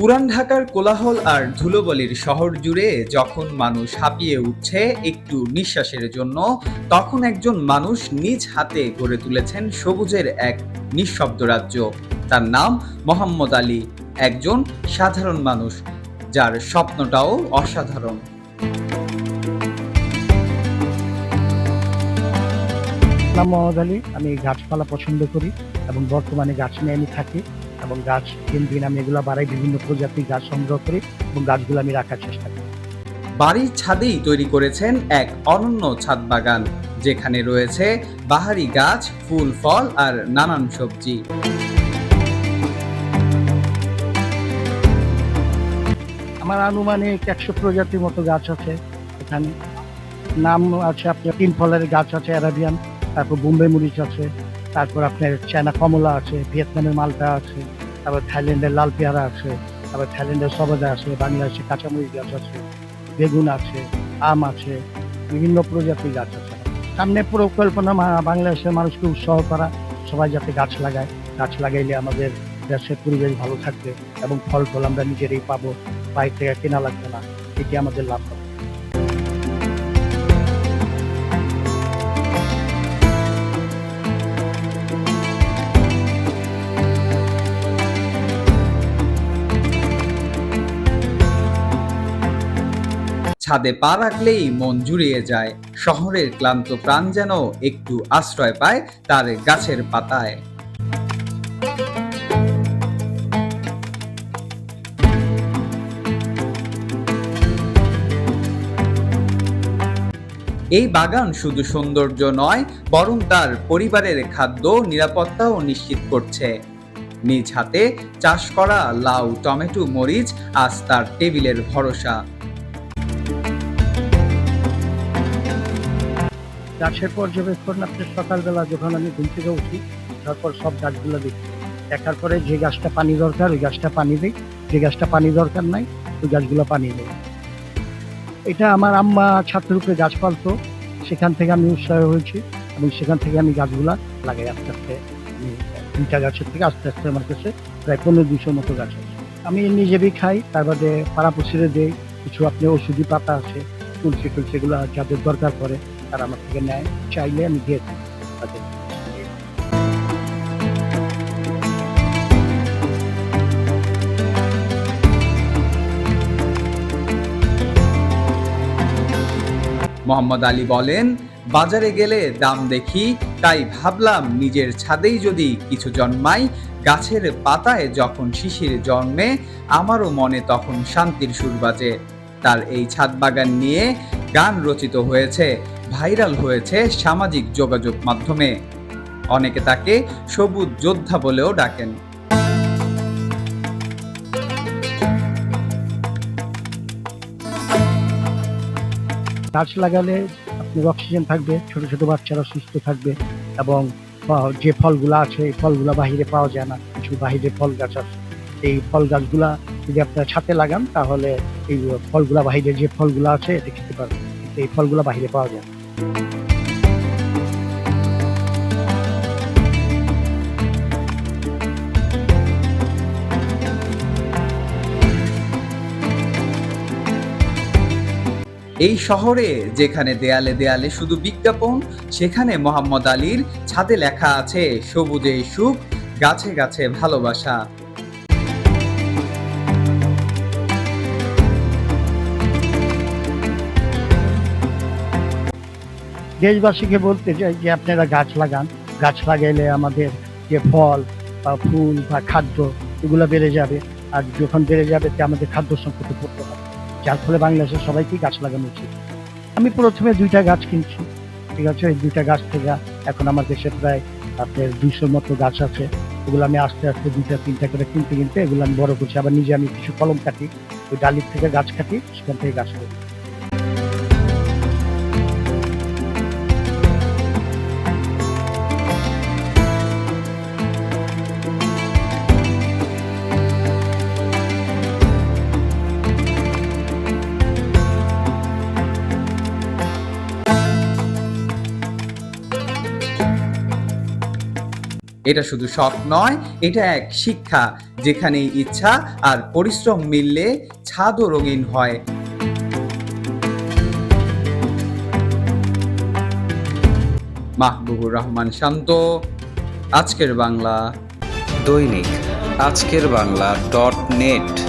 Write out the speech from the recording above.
পুরান ঢাকার কোলাহল আর ধুলোবালির শহর জুড়ে যখন মানুষ হাঁপিয়ে উঠছে একটু নিঃশ্বাসের জন্য, তখন একজন মানুষ নিজ হাতে গড়ে তুলেছেন সবুজের এক নিঃশব্দ রাজ্য। তার নাম মোহাম্মদ আলী, একজন সাধারণ মানুষ যার স্বপ্নটাও অসাধারণ। নাম মোহাম্মদ আলী। আমি গাছপালা পছন্দ করি এবং বর্তমানে গাছ নিয়ে আমি থাকি এবং গাছ দিন দিন আমি এগুলো বাড়াই, বিভিন্ন প্রজাতির গাছ সংগ্রহ করি এবং গাছগুলো আমি রাখার চেষ্টা করি। বাড়ির ছাদেই তৈরি করেছেন এক অনন্য ছাদ বাগান, যেখানে রয়েছে বাহারি গাছ, ফুল, ফল আর নানান সবজি। আমার আনুমানিক 100 প্রজাতির মতো গাছ আছে এখানে। নাম আছে আপনার 3 ফলের গাছ আছে, অ্যারাবিয়ান, তারপর বোম্বে মরিচ আছে, তারপর আপনার চায়না কমলা আছে, ভিয়েতনামের মালটা আছে, তারপর থাইল্যান্ডের লাল পেয়ারা আছে, তারপর থাইল্যান্ডের সবেদা আছে, বাংলাদেশের কাঁচামরিচ গাছ আছে, বেগুন আছে, আম আছে, বিভিন্ন প্রজাতির গাছ আছে। সামনে পরিকল্পনা বাংলাদেশের মানুষকে উৎসাহ করা, সবাই যাতে গাছ লাগায়। গাছ লাগাইলে আমাদের দেশের পরিবেশ ভালো থাকবে এবং ফল ফল আমরা নিজেরাই পাবো, বাইরে থেকে কেনা লাগবে না। এটি আমাদের লাভ হবে। ছাদে পা রাখলেই মন জুড়িয়ে যায়। শহরের ক্লান্ত প্রাণ যেন একটু আশ্রয় পায় তার গাছের পাতায়। এই বাগান শুধু সৌন্দর্য নয়, বরং তার পরিবারের খাদ্য নিরাপত্তাও নিশ্চিত করছে। নিজ হাতে চাষ করা লাউ, টমেটো, মরিচ আজ তার টেবিলের ভরসা। গাছের পর্যবেক্ষণ আপনার সকালবেলা যখন আমি ঘুম থেকে উঠি, তারপর সব গাছগুলো দেখি, দেখার পরে যে গাছটা পানি দরকার ওই গাছটা পানি দিই, যে গাছটা পানি দরকার নাই ওই গাছগুলো পানি দেয়। এটা আমার আম্মা ছাদের উপরে গাছ পালতো, সেখান থেকে আমি উৎসাহ হয়েছি এবং সেখান থেকে আমি গাছগুলা লাগাই। আস্তে আস্তে আমি 2টা গাছের থেকে আস্তে আস্তে আমার কাছে প্রায় 1500 মতো গাছ আছে। আমি নিজেই খাই, তার বাদে পাড়াপড়শিরে দেই। কিছু আপনি ওষুধি পাতা আছে, তুলসী টুলসি, এগুলো যাদের দরকার পড়ে তারা আমার থেকে নেয়, চাইলে আমি দিয়ে দিই তাদের। মোহাম্মদ আলী বলেন, বাজারে গেলে দাম দেখি, তাই ভাবলাম নিজের ছাদেই যদি কিছু জন্মাই। গাছের পাতায় যখন শিশির জন্মে, আমারও মনে তখন শান্তির সুর বাজে। তার এই ছাদ বাগান নিয়ে গান রচিত হয়েছে, ভাইরাল হয়েছে সামাজিক যোগাযোগ মাধ্যমে। অনেকে তাকে সবুজ যোদ্ধা বলেও ডাকেন। গাছ লাগালে আপনার অক্সিজেন থাকবে, ছোট ছোট বাচ্চারা সুস্থ থাকবে এবং যে ফলগুলা আছে এই ফলগুলা বাহিরে পাওয়া যায় না। কিছু বাহিরে ফল গাছ আছে, এই ফল গাছগুলা যদি আপনারা ছাদে লাগান তাহলে এই ফলগুলা, বাহিরে যে ফলগুলা আছে এটা খেতে পারবেন, কিন্তু এই ফলগুলা বাহিরে পাওয়া যায় না। এই শহরে যেখানে দেয়ালে দেয়ালে শুধু বিজ্ঞাপন, সেখানে মোহাম্মদ আলীর ছাদে লেখা আছে সবুজে সুখ, গাছে গাছে ভালোবাসা। দেশবাসীকে বলতে চাই যে আপনারা গাছ লাগান। গাছ লাগাইলে আমাদের যে ফল বা ফুল বা খাদ্য এগুলো বেড়ে যাবে, আর যখন বেড়ে যাবে তে আমাদের খাদ্য সংকটে পড়তে হবে, যার ফলে বাংলাদেশের সবাইকেই গাছ লাগানো উচিত। আমি প্রথমে 2টা গাছ কিনছি, ঠিক আছে। এই 2টা গাছ থেকে এখন আমার দেশে প্রায় আপনার 200 মতো গাছ আছে। এগুলো আমি আস্তে আস্তে 2টা 3টা করে কিনতে কিনতে এগুলো আমি বড় করছি। আবার নিজে আমি কিছু কলম কাটি, ওই ডালির থেকে গাছ কাটি, সেখান থেকে গাছ করি। এটা শুধু শখ নয়, এটা এক শিক্ষা, যেখানে ইচ্ছা আর পরিশ্রম মিললে ছাদও রঙিন হয়। মাহবুবুর রহমান শান্ত, আজকের বাংলা। দৈনিক আজকের বাংলা .net